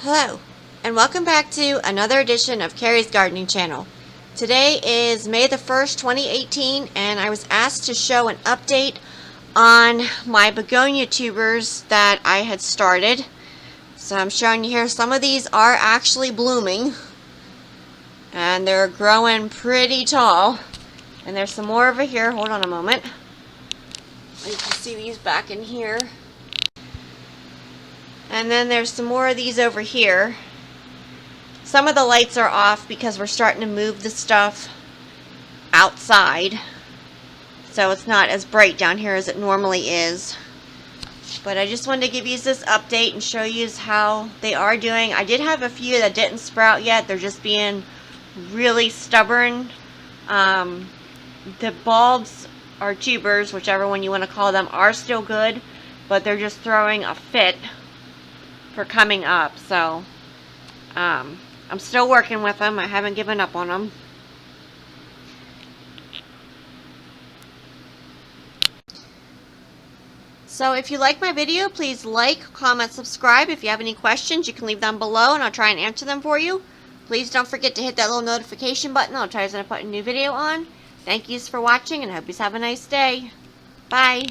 Hello, and welcome back to another edition of Carrie's Gardening Channel. Today is May the 1st, 2018, and I was asked to show an update on my begonia tubers that I had started. So I'm showing you here, some of these are actually blooming, and they're growing pretty tall. And there's some more over here. Hold on a moment. You can see these back in here. And then there's some more of these over here. Some of the lights are off because we're starting to move the stuff outside. So it's not as bright down here as it normally is. But I just wanted to give you this update and show you how they are doing. I did have a few that didn't sprout yet. They're just being really stubborn. The bulbs or tubers, whichever one you want to call them, are still good. But they're just throwing a fit for coming up. So I'm still working with them. I haven't given up on them. So if you like my video, please like, comment, subscribe. If you have any questions, you can leave them below and I'll try and answer them for you. Please don't forget to hit that little notification button. I'll try to put a new video on. Thank yous for watching and I hope you have a nice day. Bye.